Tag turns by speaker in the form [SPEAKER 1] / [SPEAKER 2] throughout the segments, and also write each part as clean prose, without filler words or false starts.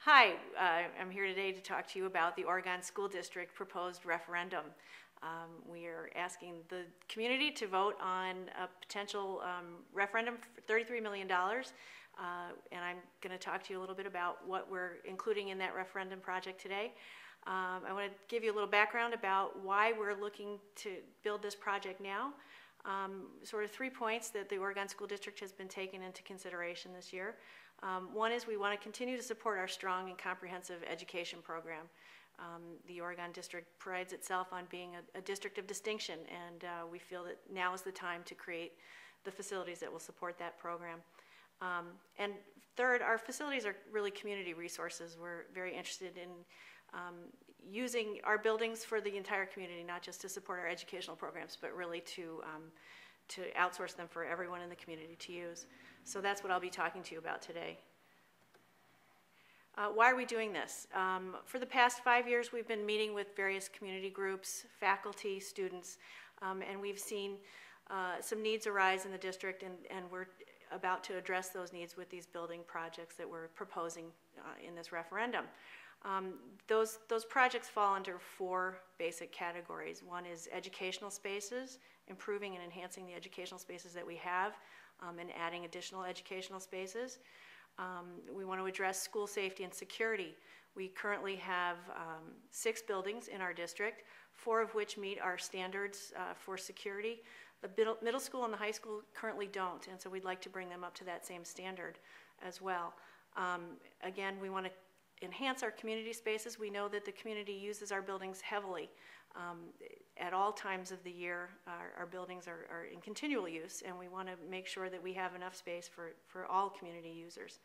[SPEAKER 1] Hi, I'm here today to talk to you about the Oregon School District proposed referendum. We are asking the community to vote on a potential referendum for $33 million. And I'm going to talk to you a little bit about what we're including in that referendum project today. I want to give you a little background about why we're looking to build this project now. Sort of 3 points that the Oregon School District has been taking into consideration this year. One is we want to continue to support our strong and comprehensive education program. The Oregon District prides itself on being a district of distinction, and we feel that now is the time to create the facilities that will support that program. And third, our facilities are really community resources. We're very interested in using our buildings for the entire community, not just to support our educational programs, but really to outsource them for everyone in the community to use. So that's what I'll be talking to you about today. Why are we doing this? For the past 5 years, we've been meeting with various community groups, faculty, students, and we've seen some needs arise in the district, and we're about to address those needs with these building projects that we're proposing in this referendum. Those projects fall under 4 basic categories. One is educational spaces, improving and enhancing the educational spaces that we have, and adding additional educational spaces. We want to address school safety and security. We currently have 6 buildings in our district, 4 of which meet our standards for security. The middle school and the high school currently don't, and so we'd like to bring them up to that same standard as well. Again, we want to enhance our community spaces. We know that the community uses our buildings heavily. At all times of the year, our buildings are in continual use, and we want to make sure that we have enough space for all community users.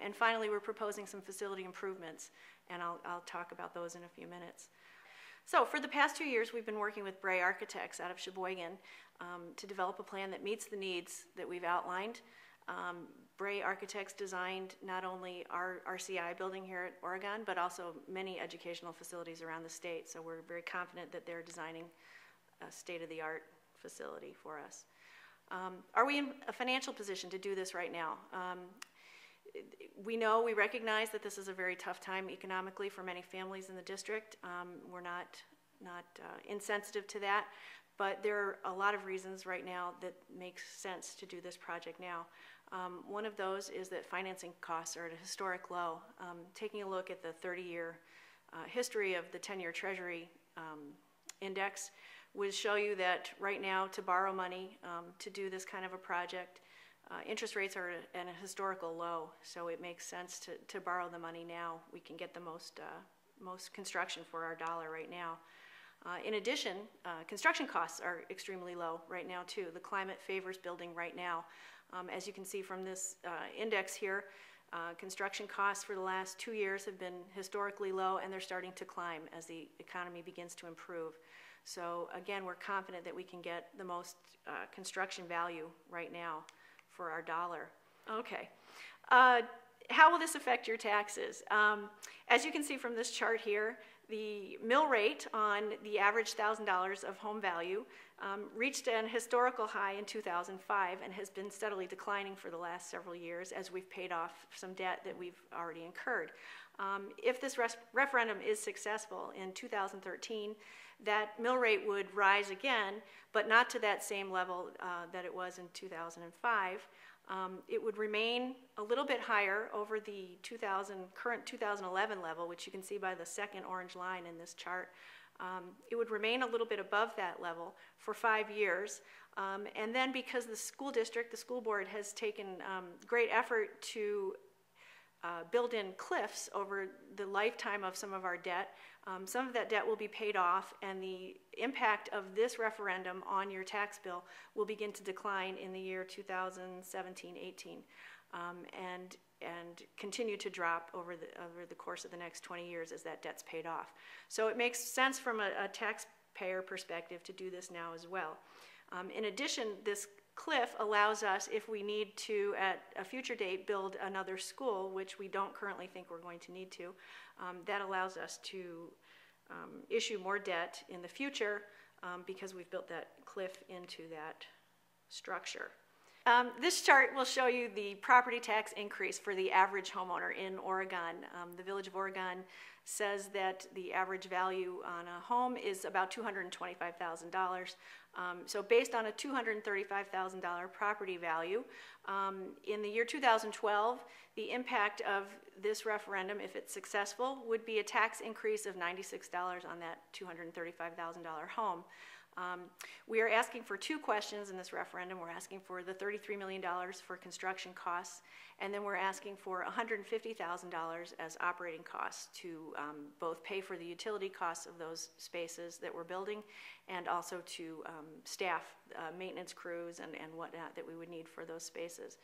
[SPEAKER 1] And finally, we're proposing some facility improvements, and I'll talk about those in a few minutes. So for the past 2 years, we've been working with Bray Architects out of Sheboygan to develop a plan that meets the needs that we've outlined. Bray Architects designed not only our RCI building here at Oregon, but also many educational facilities around the state. So we're very confident that they're designing a state-of-the-art facility for us. Are we in a financial position to do this right now? We recognize that this is a very tough time economically for many families in the district. We're not insensitive to that, but there are a lot of reasons right now that makes sense to do this project now. One of those is that financing costs are at a historic low. Taking a look at the 30-year history of the 10-year Treasury index would show you that right now to borrow money to do this kind of a project, interest rates are at a historical low, so it makes sense to borrow the money now. We can get the most construction for our dollar right now. In addition, construction costs are extremely low right now too. The climate favors building right now. As you can see from this index here, construction costs for the last 2 years have been historically low, and they're starting to climb as the economy begins to improve. So again, we're confident that we can get the most construction value right now for our dollar. Okay. How will this affect your taxes? As you can see from this chart here, the mill rate on the average $1,000 of home value reached an historical high in 2005 and has been steadily declining for the last several years as we've paid off some debt that we've already incurred. If this referendum is successful in 2013, that mill rate would rise again, but not to that same level that it was in 2005. It would remain a little bit higher over the current 2011 level, which you can see by the second orange line in this chart. It would remain a little bit above that level for 5 years. And then because the school district, the school board, has taken great effort to build in cliffs over the lifetime of some of our debt, some of that debt will be paid off, and the impact of this referendum on your tax bill will begin to decline in the year 2017-18 and continue to drop over the course of the next 20 years as that debt's paid off. So it makes sense from a taxpayer perspective to do this now as well. In addition, this cliff allows us, if we need to, at a future date, build another school, which we don't currently think we're going to need to. That allows us to issue more debt in the future because we've built that cliff into that structure. This chart will show you the property tax increase for the average homeowner in Oregon. The Village of Oregon says that the average value on a home is about $225,000. So based on a $235,000 property value, in the year 2012, the impact of this referendum, if it's successful, would be a tax increase of $96 on that $235,000 home. We are asking for two questions in this referendum. We're asking for the $33 million for construction costs, and then we're asking for $150,000 as operating costs to both pay for the utility costs of those spaces that we're building and also to staff maintenance crews and whatnot that we would need for those spaces.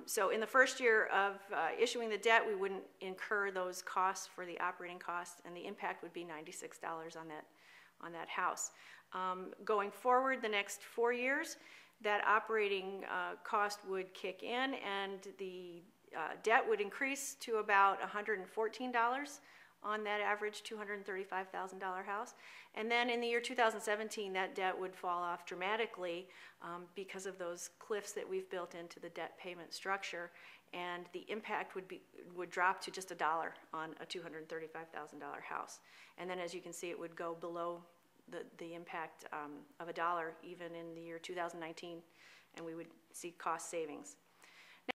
[SPEAKER 1] So in the first year of issuing the debt, we wouldn't incur those costs for the operating costs, and the impact would be $96 on that house. Going forward the next 4 years, that operating cost would kick in and the debt would increase to about $114 on that average $235,000 house. And then in the year 2017, that debt would fall off dramatically because of those cliffs that we've built into the debt payment structure, and the impact would drop to just $1 on a $235,000 house. And then as you can see, it would go below the impact of $1 even in the year 2019, and we would see cost savings.